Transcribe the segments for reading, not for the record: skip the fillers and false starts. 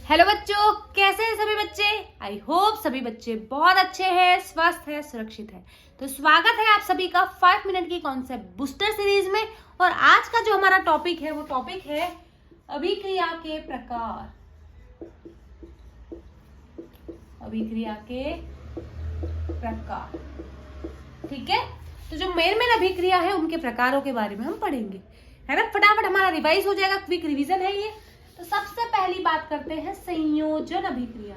Hello बच्चों, कैसे हैं सभी बच्चे। आई होप सभी बच्चे बहुत अच्छे हैं, स्वस्थ हैं, सुरक्षित हैं। तो स्वागत है आप सभी का 5 मिनट की कॉन्सेप्ट बूस्टर सीरीज में। और आज का जो हमारा टॉपिक है वो टॉपिक है अभिक्रिया के प्रकार। अभिक्रिया के प्रकार, ठीक है। तो जो मेन अभिक्रिया है उनके प्रकारों के बारे में हम पढ़ेंगे, है ना। फटाफट हमारा रिवाइज हो जाएगा, क्विक रिवीजन है ये। तो सबसे पहली बात करते हैं संयोजन अभिक्रिया।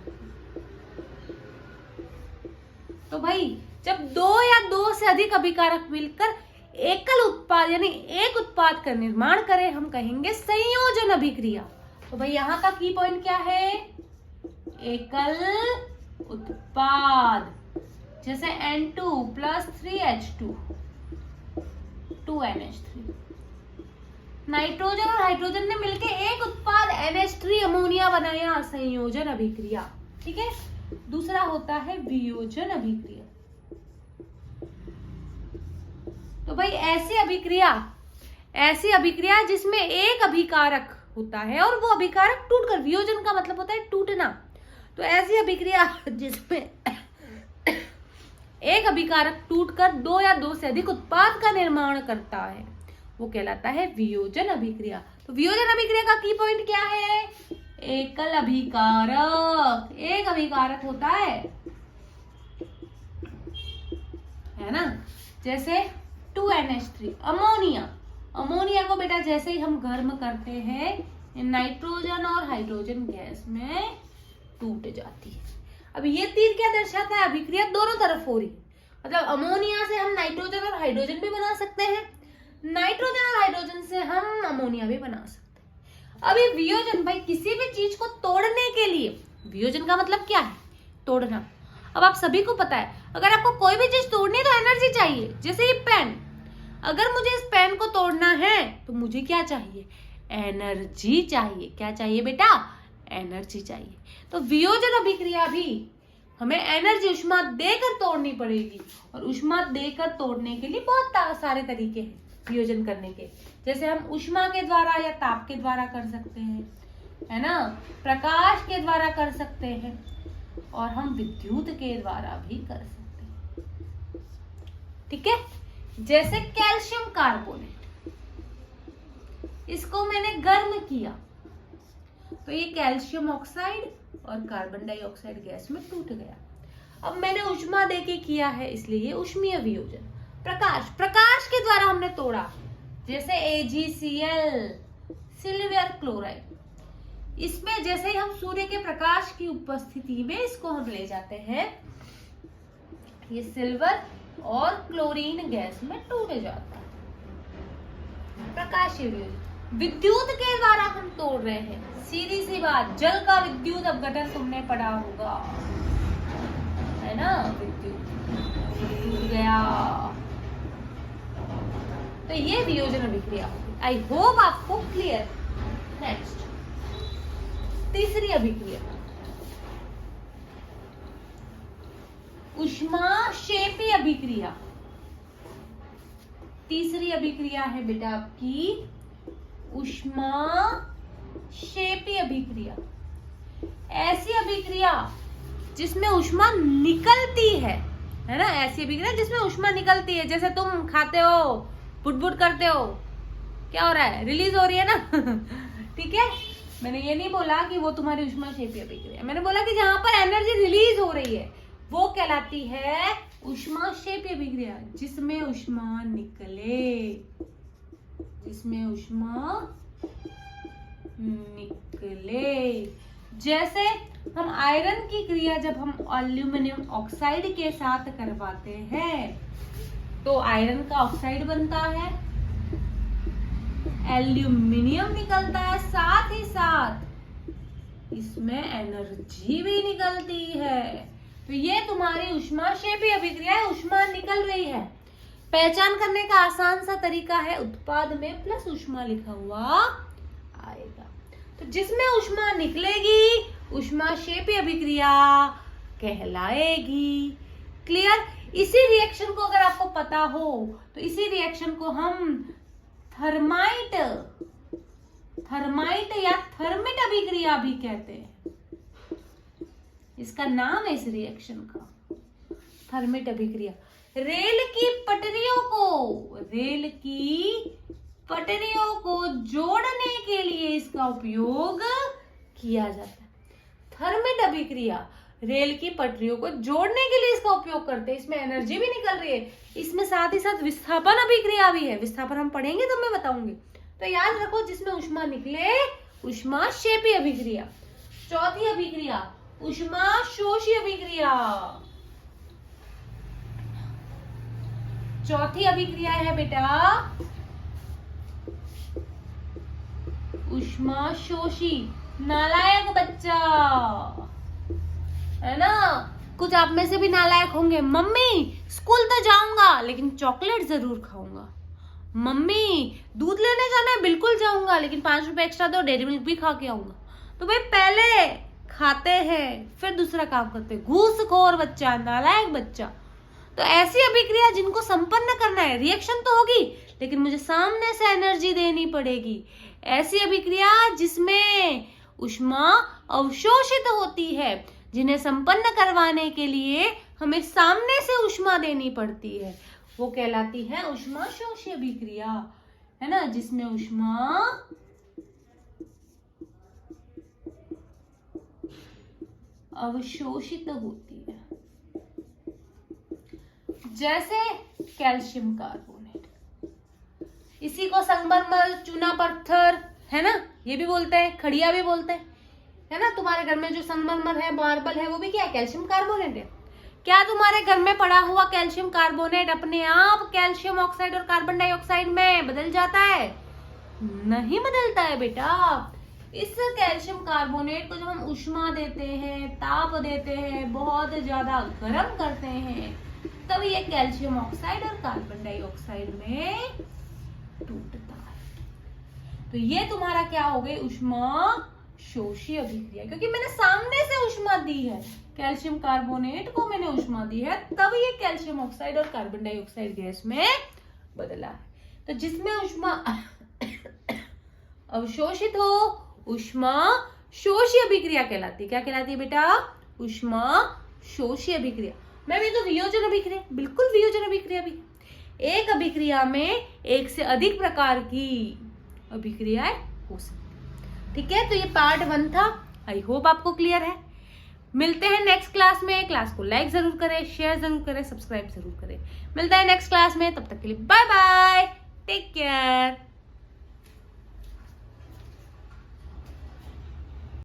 तो भाई जब दो या दो से अधिक अभिकारक मिलकर एकल उत्पाद यानी एक उत्पाद का निर्माण करें, हम कहेंगे संयोजन अभिक्रिया। तो भाई यहाँ का की पॉइंट क्या है? एकल उत्पाद, जैसे N2 + 3H2 2NH3। नाइट्रोजन और हाइड्रोजन ने मिलकर एक उत्पाद NH3 अमोनिया बनाया, संयोजन अभिक्रिया, ठीक है। दूसरा होता है वियोजन अभिक्रिया। तो भाई ऐसी अभिक्रिया जिसमें एक अभिकारक होता है और वो अभिकारक टूटकर, वियोजन का मतलब होता है टूटना। तो ऐसी अभिक्रिया जिसमें एक अभिकारक टूटकर दो या दो से अधिक उत्पाद का निर्माण करता है वो कहलाता है वियोजन अभिक्रिया। तो वियोजन अभिक्रिया का की पॉइंट क्या है? एकल अभिकारक, एक अभिकारक होता है ना। जैसे 2NH3 अमोनिया को बेटा जैसे ही हम गर्म करते हैं नाइट्रोजन और हाइड्रोजन गैस में टूट जाती है। अब ये तीर क्या दर्शाता है? अभिक्रिया दोनों तरफ हो रही, मतलब अमोनिया से हम नाइट्रोजन और हाइड्रोजन भी बना सकते हैं, नाइट्रोजन और हाइड्रोजन से हम अमोनिया भी बना सकते हैं। अभी वियोजन, भाई किसी भी चीज को तोड़ने के लिए वियोजन का मतलब क्या है? तोड़ना। अब आप सभी को पता है, अगर आपको कोई भी चीज तोड़नी है तो एनर्जी चाहिए। जैसे ये पेन, अगर मुझे इस पेन को तोड़ना है तो मुझे क्या चाहिए? एनर्जी चाहिए। क्या चाहिए बेटा? एनर्जी चाहिए। तो वियोजन अभिक्रिया भी हमें एनर्जी, उष्मा देकर तोड़नी पड़ेगी। और उष्मा देकर तोड़ने के लिए बहुत सारे तरीके हैं वियोजन करने के। जैसे हम उष्मा के द्वारा या ताप के द्वारा कर सकते हैं, है ना, प्रकाश के द्वारा कर सकते हैं, और हम विद्युत के द्वारा भी कर सकते हैं, ठीक है। जैसे कैल्शियम कार्बोनेट, इसको मैंने गर्म किया तो ये कैल्शियम ऑक्साइड और कार्बन डाइऑक्साइड गैस में टूट गया। अब मैंने उष्मा देके किया है, इसलिए ये उष्मीय वियोजन। प्रकाश के द्वारा हमने तोड़ा, जैसे AgCl, सिल्वर क्लोराइड। इसमें जैसे ही हम सूर्य के प्रकाश की उपस्थिति में इसको हम ले जाते हैं, ये सिल्वर और क्लोरीन गैस में टूट जाता है, प्रकाशीय वियोजन। विद्युत के द्वारा हम तोड़ रहे हैं, सीधी सी बात, जल का विद्युत अपघटन तुमने पढ़ा होगा, है ना। विद्युत टूट गया, तो ये वियोजन अभिक्रिया होगी। आई होप आपको क्लियर। नेक्स्ट, तीसरी अभिक्रिया, ऊष्माक्षेपी अभिक्रिया। तीसरी अभिक्रिया है बेटा आपकी ऊष्माक्षेपी अभिक्रिया। ऐसी अभिक्रिया जिसमें ऊष्मा निकलती है ना। ऐसी अभिक्रिया जिसमें ऊष्मा निकलती है। जैसे तुम खाते हो, बुट करते हो, क्या हो रहा है? रिलीज हो रही है ना ठीक है। मैंने ये नहीं बोला कि वो तुम्हारी ऊष्माक्षेपी अभिक्रिया, मैंने बोला कि जहां पर एनर्जी रिलीज हो रही है वो कहलाती है ऊष्माक्षेपी अभिक्रिया, जिसमें ऊष्मा निकले, जिसमें ऊष्मा निकले। जैसे हम आयरन की क्रिया जब हम एल्यूमिनियम ऑक्साइड के साथ करवाते हैं तो आयरन का ऑक्साइड बनता है, एल्यूमिनियम निकलता है, साथ ही साथ इसमें एनर्जी भी निकलती है। तो ये तुम्हारी ऊष्माक्षेपी अभिक्रिया है, ऊष्मा निकल रही है। पहचान करने का आसान सा तरीका है, उत्पाद में प्लस ऊष्मा लिखा हुआ आएगा। तो जिसमें ऊष्मा निकलेगी ऊष्माक्षेपी अभिक्रिया कहलाएगी। क्लियर। इसी रिएक्शन को अगर आपको पता हो तो इसी रिएक्शन को हम थर्माइट या थर्मिट अभिक्रिया भी कहते हैं। इसका नाम है इस रिएक्शन का, थर्मिट अभिक्रिया। रेल की पटरियों को जोड़ने के लिए इसका उपयोग किया जाता है। थर्मिट अभिक्रिया रेल की पटरियों को जोड़ने के लिए इसका उपयोग करते हैं। इसमें एनर्जी भी निकल रही है, इसमें साथ ही साथ विस्थापन अभिक्रिया भी है। विस्थापन हम पढ़ेंगे तो मैं बताऊंगी। तो याद रखो, जिसमें ऊष्मा निकले ऊष्माक्षेपी अभिक्रिया। चौथी अभिक्रिया ऊष्माशोषी अभिक्रिया। चौथी अभिक्रिया है बेटा ऊष्माशोषी। नालायक बच्चा है ना, कुछ आप में से भी नालायक होंगे। मम्मी स्कूल तो जाऊंगा लेकिन चॉकलेट जरूर खाऊंगा। मम्मी दूध लेने जाना है, बिल्कुल जाऊंगा लेकिन 5 रुपए एक्स्ट्रा दो, डेयरी मिल्क भी खा के आऊंगा। तो भाई पहले खाते हैं फिर दूसरा काम करते हैं। घूसखोर बच्चा, नालायक बच्चा। तो ऐसी अभिक्रिया जिनको संपन्न करना है, रिएक्शन तो होगी लेकिन मुझे सामने से एनर्जी देनी पड़ेगी। ऐसी अभिक्रिया जिसमें ऊष्मा अवशोषित होती है, जिन्हें संपन्न करवाने के लिए हमें सामने से ऊष्मा देनी पड़ती है, वो कहलाती है ऊष्माशोषी अभिक्रिया, है ना, जिसमें ऊष्मा अवशोषित होती है। जैसे कैल्शियम कार्बोनेट, इसी को संगमरमर, चूना पत्थर, है ना, ये भी बोलते हैं, खड़िया भी बोलते हैं, है ना। तुम्हारे घर में जो संगमरमर है, मार्बल है, वो भी क्या है, कैल्शियम कार्बोनेट है। क्या तुम्हारे घर में पड़ा हुआ कैल्शियम कार्बोनेट अपने आप कैल्शियम ऑक्साइड और कार्बन डाइऑक्साइड में बदल जाता है? नहीं बदलता है बेटा। इस कैल्शियम कार्बोनेट को जब हम ऊष्मा देते हैं, ताप देते हैं, बहुत ज्यादा गर्म करते हैं, तब ये कैल्शियम ऑक्साइड और कार्बन डाइऑक्साइड में टूटता है। तो ये तुम्हारा क्या हो गई, ऊष्माशोषी अभिक्रिया, क्योंकि मैंने सामने से ऊष्मा दी है, कैल्शियम कार्बोनेट को मैंने ऊष्मा दी है, तब ये कैल्शियम ऑक्साइड और कार्बन डाइऑक्साइड गैस में बदला है। तो जिसमें ऊष्मा अवशोषित हो, ऊष्माशोषी अभिक्रिया कहलाती है। क्या कहलाती है बेटा, ऊष्माशोषी अभिक्रिया। मैं भी तो वियोजन अभिक्रिया, बिल्कुल वियोजन अभिक्रिया भी। एक अभिक्रिया में एक से अधिक प्रकार की अभिक्रियाएं हो सकती। ठीक है, तो ये पार्ट 1 था। आई होप आपको क्लियर है। मिलते हैं नेक्स्ट क्लास में। क्लास को लाइक जरूर करें, शेयर जरूर करें, सब्सक्राइब जरूर करें। मिलता है नेक्स्ट क्लास में, तब तक के लिए बाय बाय, टेक केयर।